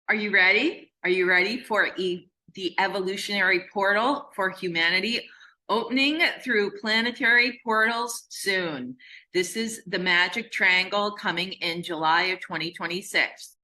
Are you ready? Are you ready for the evolutionary portal for humanity opening through planetary portals soon? This is the magic triangle coming in July of 2026.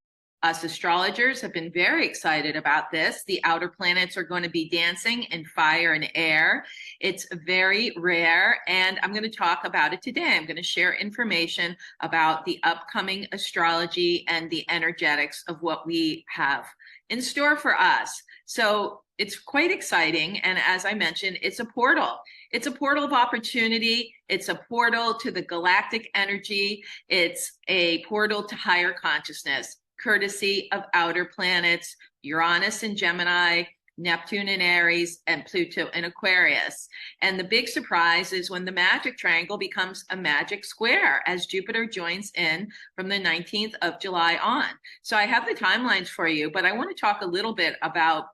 Us astrologers have been very excited about this. The outer planets are going to be dancing in fire and air. It's very rare, and I'm going to talk about it today. I'm going to share information about the upcoming astrology and the energetics of what we have in store for us. So it's quite exciting. And as I mentioned, it's a portal. It's a portal of opportunity. It's a portal to the galactic energy. It's a portal to higher consciousness, courtesy of outer planets, Uranus in Gemini, Neptune in Aries, and Pluto in Aquarius. And the big surprise is when the magic triangle becomes a magic square as Jupiter joins in from the 19th of July on. So I have the timelines for you, but I want to talk a little bit about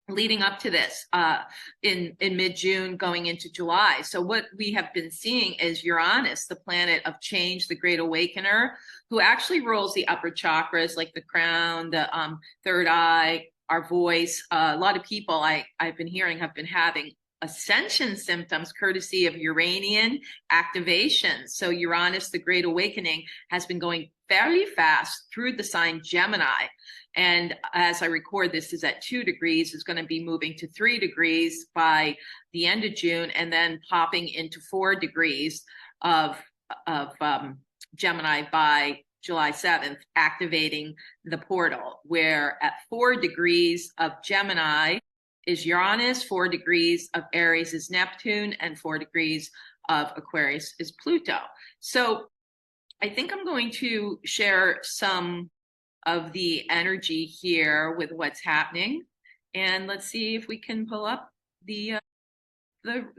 leading up to this in mid-June going into July. So what we have been seeing is Uranus, the planet of change, the great awakener, who actually rules the upper chakras like the crown, the third eye, our voice. A lot of people I've been hearing have been having ascension symptoms courtesy of Uranian activation. So Uranus, the great awakening, has been going fairly fast through the sign Gemini. And as I record this is at 2 degrees, it's going to be moving to 3 degrees by the end of June, and then popping into 4 degrees of Gemini by July 7th, activating the portal, where at 4 degrees of Gemini is Uranus, 4 degrees of Aries is Neptune, and 4 degrees of Aquarius is Pluto. So I think I'm going to share some of the energy here with what's happening, and let's see if we can pull up the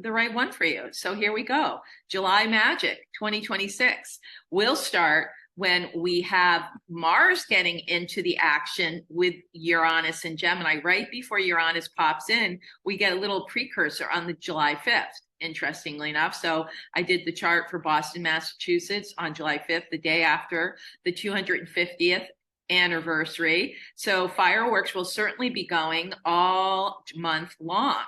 right one for you. So here we go. July Magic 2026 will start when we have Mars getting into the action with Uranus and Gemini. Right before Uranus pops in, we get a little precursor on the July 5th, interestingly enough. So I did the chart for Boston, Massachusetts on July 5th, the day after the 250th anniversary. So fireworks will certainly be going all month long.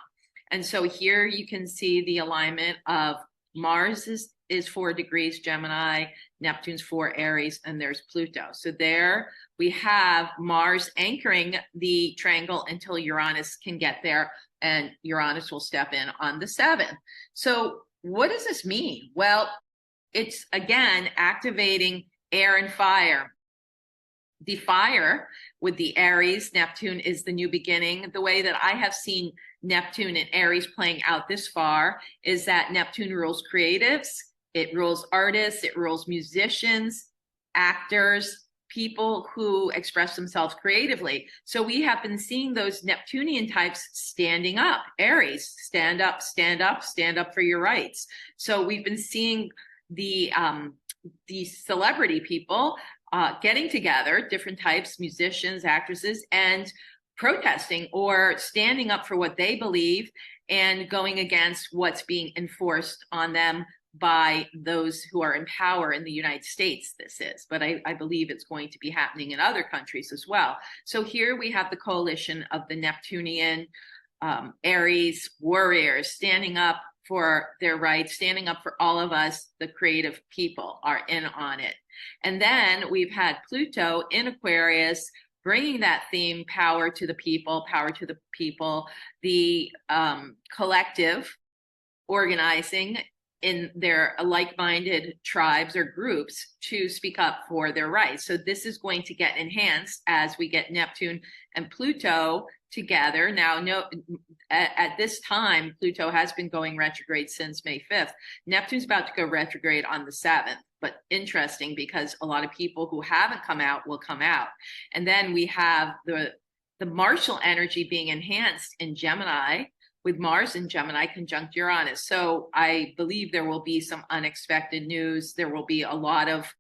And so here you can see the alignment of Mars is 4 degrees Gemini, Neptune's 4 Aries, and there's Pluto. So there we have Mars anchoring the triangle until Uranus can get there, and Uranus will step in on the 7th. So what does this mean? Well, it's again activating air and fire. The fire with the Aries, Neptune is the new beginning. The way that I have seen Neptune and Aries playing out this far is that Neptune rules creatives, it rules artists, it rules musicians, actors, people who express themselves creatively. So we have been seeing those Neptunian types standing up. Aries, stand up, stand up, stand up for your rights. So we've been seeing the celebrity people getting together, different types, musicians, actresses, and protesting or standing up for what they believe and going against what's being enforced on them by those who are in power in the United States, this is. But I believe it's going to be happening in other countries as well. So here we have the coalition of the Neptunian Aries warriors standing up for their rights, standing up for all of us, the creative people are in on it. And then we've had Pluto in Aquarius, bringing that theme, power to the people, the collective organizing in their like-minded tribes or groups to speak up for their rights. So this is going to get enhanced as we get Neptune and Pluto together. Now, at this time, Pluto has been going retrograde since May 5th. Neptune's about to go retrograde on the 7th, but interesting because a lot of people who haven't come out will come out. And then we have the martial energy being enhanced in Gemini, with Mars in Gemini conjunct Uranus. So I believe there will be some unexpected news. There will be a lot of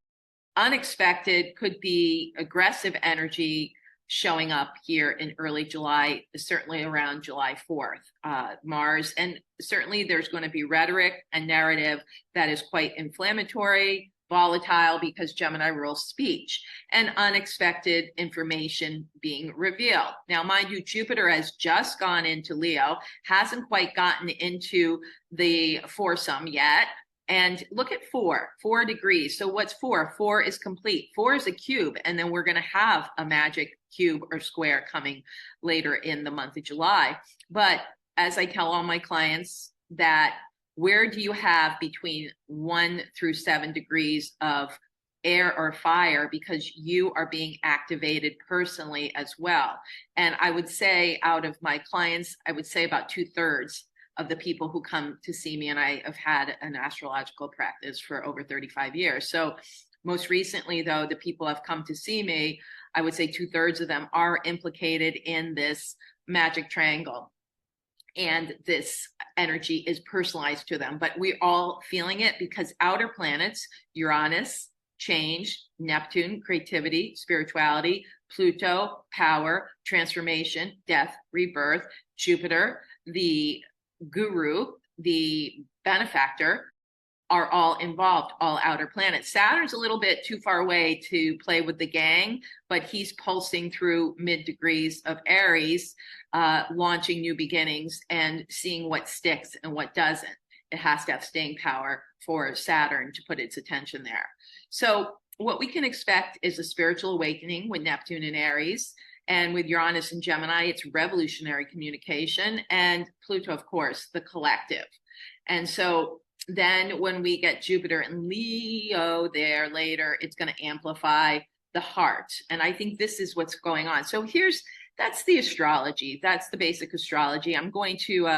unexpected, could be aggressive energy showing up here in early July, certainly around July 4th. Mars, and certainly there's going to be rhetoric and narrative that is quite inflammatory, volatile because Gemini rules speech, and unexpected information being revealed. Now, mind you, Jupiter has just gone into Leo, hasn't quite gotten into the foursome yet. And look at 4 degrees. So what's 4? 4 is complete. 4 is a cube. And then we're going to have a magic cube or square coming later in the month of July. But as I tell all my clients, that where do you have between 1 through 7 degrees of air or fire, because you are being activated personally as well. And I would say out of my clients, I would say about 2/3 of the people who come to see me, and I have had an astrological practice for over 35 years. So most recently, though, the people have come to see me, I would say 2/3 of them are implicated in this magic triangle. And this energy is personalized to them, but we're all feeling it because outer planets, Uranus, change, Neptune, creativity, spirituality, Pluto, power, transformation, death, rebirth, Jupiter, the guru, the benefactor, are all involved, all outer planets. Saturn's a little bit too far away to play with the gang, but he's pulsing through mid degrees of Aries, launching new beginnings and seeing what sticks and what doesn't. It has to have staying power for Saturn to put its attention there. So what we can expect is a spiritual awakening with Neptune and Aries. And with Uranus and Gemini, it's revolutionary communication. And Pluto, of course, the collective. And so then when we get Jupiter and Leo there later, it's going to amplify the heart. And I think this is what's going on. So that's the astrology. That's the basic astrology. I'm going to,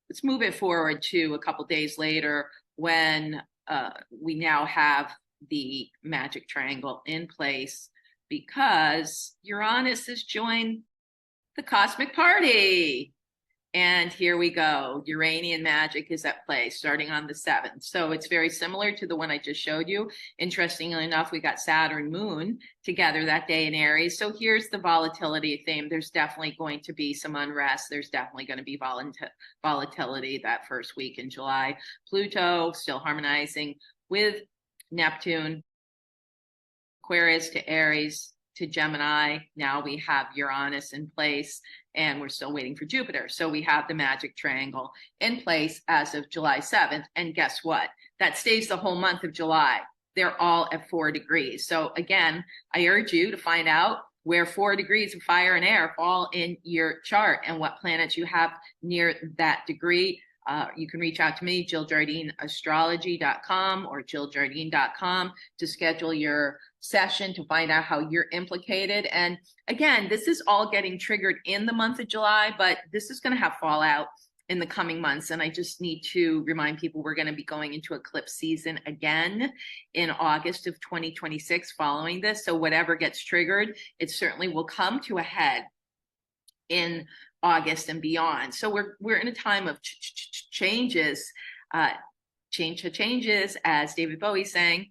let's move it forward to a couple days later when we now have the magic triangle in place, because Uranus has joined the cosmic party. And here we go. Uranian magic is at play starting on the 7th. So it's very similar to the one I just showed you. Interestingly enough, we got Saturn Moon together that day in Aries. So here's the volatility theme. There's definitely going to be some unrest. There's definitely going to be volatility that first week in July. Pluto still harmonizing with Neptune, Aquarius to Aries to Gemini. Now we have Uranus in place, and we're still waiting for Jupiter. So we have the magic triangle in place as of July 7th. And guess what? That stays the whole month of July. They're all at 4 degrees. So again, I urge you to find out where 4 degrees of fire and air fall in your chart and what planets you have near that degree. You can reach out to me, Jill Jardine, astrology.com or jilljardine.com to schedule your session to find out how you're implicated. And again, this is all getting triggered in the month of July, but this is going to have fallout in the coming months. And I just need to remind people we're going to be going into eclipse season again in August of 2026 following this. So whatever gets triggered, it certainly will come to a head in August and beyond. So we're in a time of changes, changes, as David Bowie sang,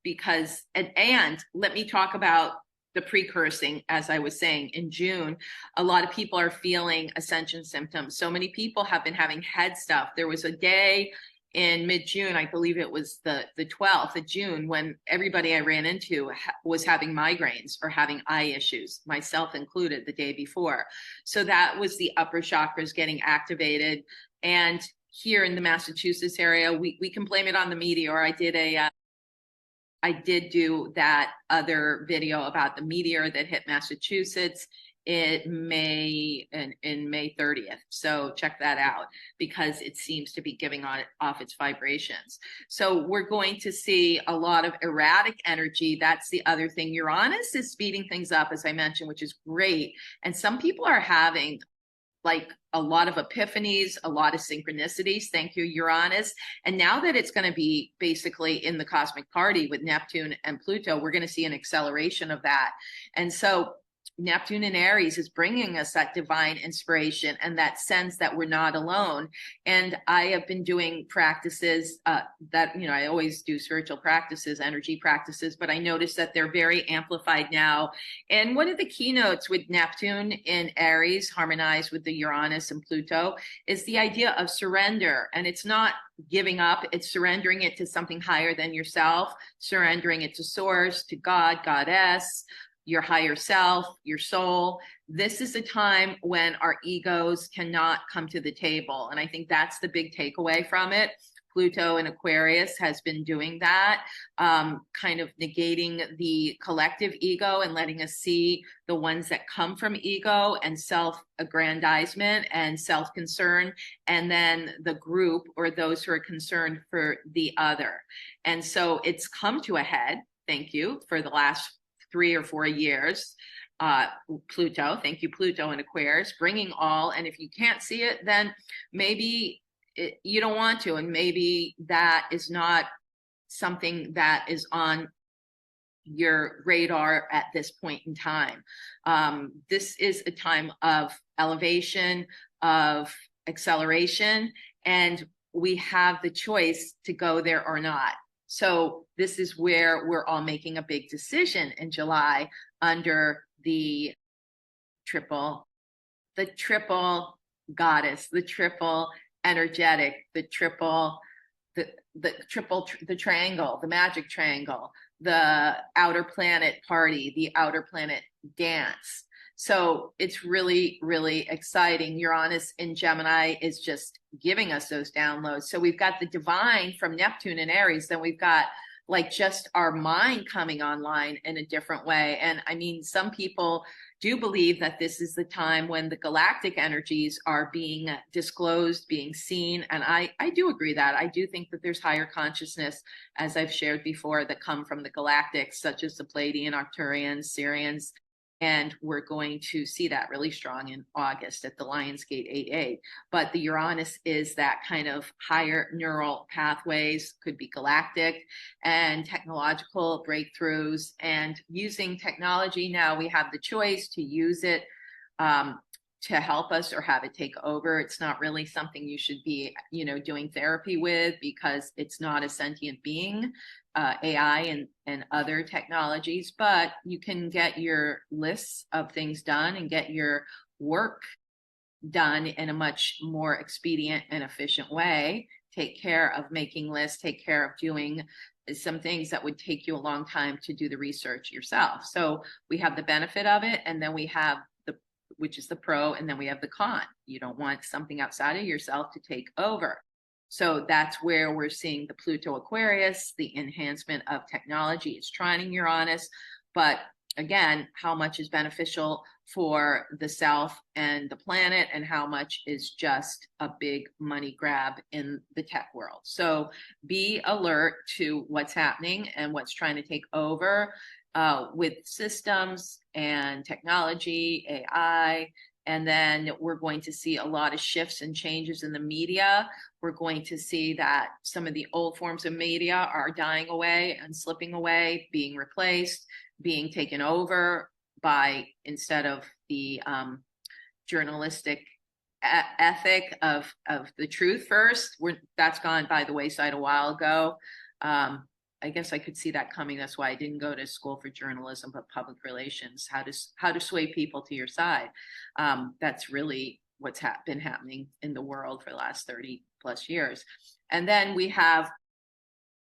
because and let me talk about the precursing. As I was saying, in June, a lot of people are feeling Ascension symptoms. So many people have been having head stuff. There was a day in mid-June, I believe it was the 12th of June, when everybody I ran into was having migraines or having eye issues, myself included, the day before. So that was the upper chakras getting activated. And here in the Massachusetts area, we can blame it on the meteor. I did do that other video about the meteor that hit Massachusetts in May 30th. So check that out, because it seems to be giving off its vibrations. So we're going to see a lot of erratic energy. That's the other thing. Uranus is speeding things up, as I mentioned, which is great. And some people are having like a lot of epiphanies, a lot of synchronicities. Thank you, Uranus. And now that it's going to be basically in the cosmic party with Neptune and Pluto, we're going to see an acceleration of that. And so Neptune in Aries is bringing us that divine inspiration and that sense that we're not alone. And I have been doing practices that, I always do spiritual practices, energy practices, but I notice that they're very amplified now. And one of the keynotes with Neptune in Aries, harmonized with the Uranus and Pluto, is the idea of surrender. And it's not giving up, it's surrendering it to something higher than yourself, surrendering it to source, to God, goddess, your higher self, your soul. This is a time when our egos cannot come to the table. And I think that's the big takeaway from it. Pluto in Aquarius has been doing that, kind of negating the collective ego and letting us see the ones that come from ego and self-aggrandizement and self-concern, and then the group or those who are concerned for the other. And so it's come to a head, thank you, for the last 3 or 4 years. Pluto, thank you, Pluto in Aquarius, bringing all. And if you can't see it, then maybe you don't want to, and maybe that is not something that is on your radar at this point in time. This is a time of elevation, of acceleration, and we have the choice to go there or not. So this is where we're all making a big decision in July under the triple goddess, the triple energetic, the triangle, the magic triangle, the outer planet party, the outer planet dance. So it's really, really exciting. Uranus in Gemini is just giving us those downloads. So we've got the divine from Neptune and Aries, then we've got like just our mind coming online in a different way. And I mean, some people do believe that this is the time when the galactic energies are being disclosed, being seen. And I do agree that. I do think that there's higher consciousness, as I've shared before, that come from the galactics, such as the Pleiadian, Arcturians, Sirians. And we're going to see that really strong in August at the Lionsgate 8A. But the Uranus is that kind of higher neural pathways, could be galactic, and technological breakthroughs. And using technology now, we have the choice to use it to help us or have it take over. It's not really something you should be, doing therapy with, because it's not a sentient being. AI and other technologies, but you can get your lists of things done and get your work done in a much more expedient and efficient way. Take care of making lists, take care of doing some things that would take you a long time to do the research yourself. So we have the benefit of it, and then we have which is the pro, and then we have the con. You don't want something outside of yourself to take over. So that's where we're seeing the Pluto Aquarius, the enhancement of technology is trining Uranus. But again, how much is beneficial for the self and the planet, and how much is just a big money grab in the tech world. So be alert to what's happening and what's trying to take over with systems and technology, AI. And then we're going to see a lot of shifts and changes in the media. We're going to see that some of the old forms of media are dying away and slipping away, being replaced, being taken over by, instead of the journalistic ethic of the truth first. That's gone by the wayside a while ago. I guess I could see that coming. That's why I didn't go to school for journalism, but public relations, how to sway people to your side. That's really what's been happening in the world for the last 30 plus years. And then we have,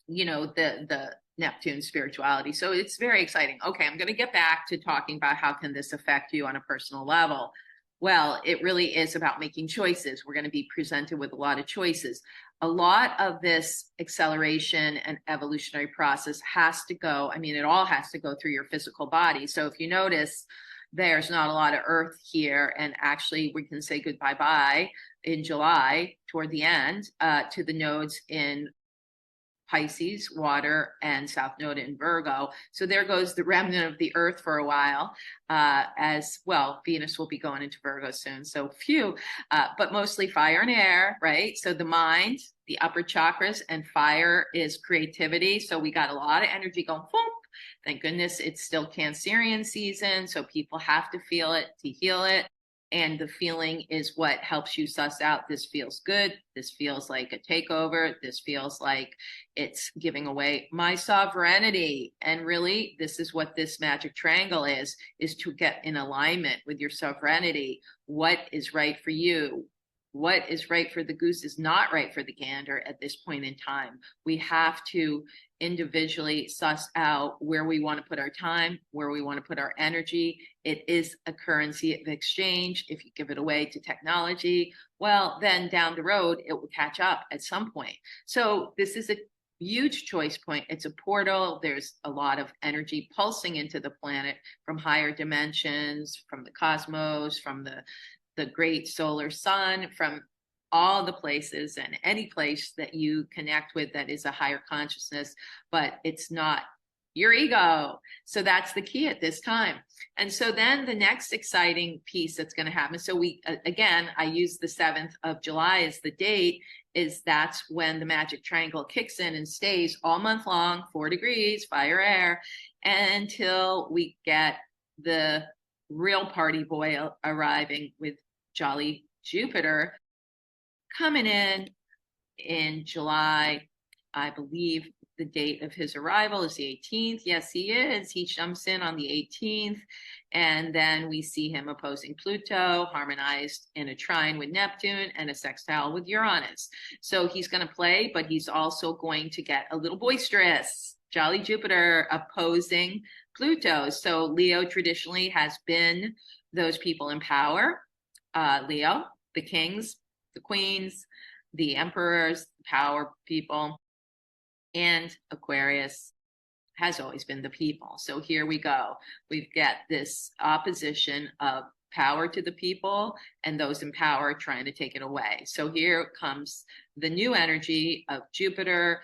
the Neptune spirituality. So it's very exciting. Okay, I'm going to get back to talking about how can this affect you on a personal level. Well, it really is about making choices. We're going to be presented with a lot of choices. A lot of this acceleration and evolutionary process has to go, it all has to go through your physical body. So if you notice, there's not a lot of Earth here, and actually we can say goodbye in July toward the end to the nodes in Pisces, water, and South Node in Virgo. So there goes the remnant of the Earth for a while. As well, Venus will be going into Virgo soon. So but mostly fire and air, right? So the mind, the upper chakras, and fire is creativity. So we got a lot of energy going, boom, Thank goodness it's still Cancerian season, so people have to feel it to heal it. And the feeling is what helps you suss out, this feels good, this feels like a takeover, this feels like it's giving away my sovereignty. And really, this is what this magic triangle is to get in alignment with your sovereignty. What is right for you? What is right for the goose is not right for the gander at this point in time. We have to individually suss out where we want to put our time, where we want to put our energy. It is a currency of exchange. If you give it away to technology, well, then down the road, it will catch up at some point. So this is a huge choice point. It's a portal. There's a lot of energy pulsing into the planet from higher dimensions, from the cosmos, from the great solar sun, from all the places and any place that you connect with that is a higher consciousness, but it's not your ego. So that's the key at this time. And so then the next exciting piece that's going to happen. So we, again, I use the 7th of July as the date, is that's when the magic triangle kicks in and stays all month long, 4 degrees, fire, air, until we get the real party boy arriving with jolly Jupiter coming in July. I believe the date of his arrival is the 18th. Yes, he is. He jumps in on the 18th. And then we see him opposing Pluto, harmonized in a trine with Neptune and a sextile with Uranus. So he's going to play, but he's also going to get a little boisterous. Jolly Jupiter opposing Pluto. So Leo traditionally has been those people in power. Leo, the kings, the queens, the emperors, the power people, and Aquarius has always been the people. So here we go. We've got this opposition of power to the people and those in power trying to take it away. So here comes the new energy of Jupiter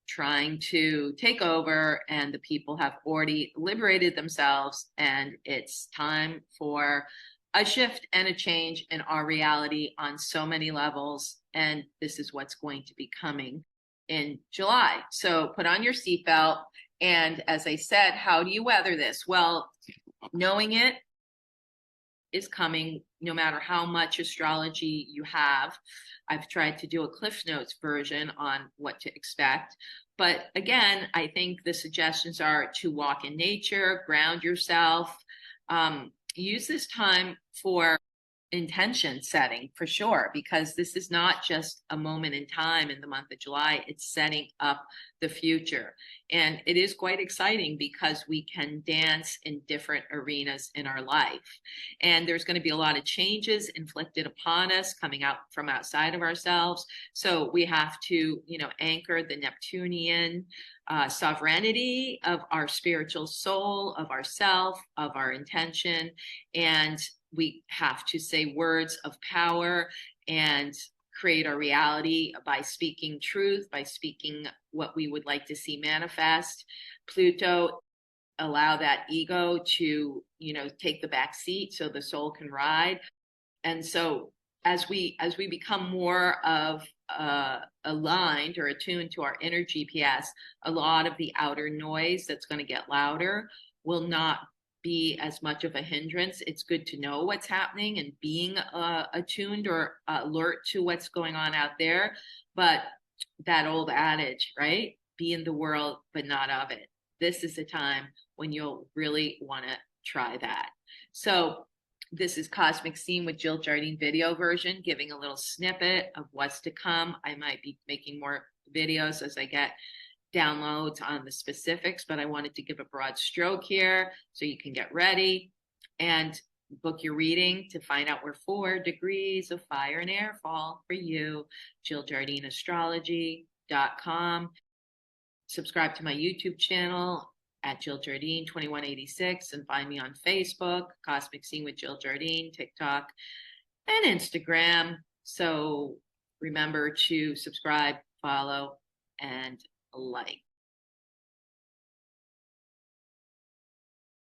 trying to take over, and the people have already liberated themselves, and it's time for a shift and a change in our reality on so many levels. And this is what's going to be coming in July. So put on your seatbelt. And as I said, how do you weather this? Well, knowing it is coming no matter how much astrology you have. I've tried to do a Cliff Notes version on what to expect. But again, I think the suggestions are to walk in nature, ground yourself, use this time for intention setting for sure, because this is not just a moment in time in the month of July, it's setting up the future. And it is quite exciting because we can dance in different arenas in our life. And there's going to be a lot of changes inflicted upon us coming out from outside of ourselves. So we have to, anchor the Neptunian sovereignty of our spiritual soul, of ourself, of our intention. And we have to say words of power and create our reality by speaking truth, by speaking what we would like to see manifest. Pluto, allow that ego to, take the back seat so the soul can ride. And so as we become more of aligned or attuned to our inner GPS, a lot of the outer noise that's going to get louder will not be as much of a hindrance. It's good to know what's happening and being attuned or alert to what's going on out there. But that old adage, right? Be in the world, but not of it. This is a time when you'll really want to try that. So this is Cosmic Scene with Jill Jardine video version, giving a little snippet of what's to come. I might be making more videos as I get downloads on the specifics, but I wanted to give a broad stroke here so you can get ready and book your reading to find out where 4 degrees of fire and air fall for you. JillJardineAstrology.com. Subscribe to my YouTube channel at Jill Jardine 2186 and find me on Facebook, Cosmic Scene with Jill Jardine, TikTok, and Instagram. So remember to subscribe, follow, and like.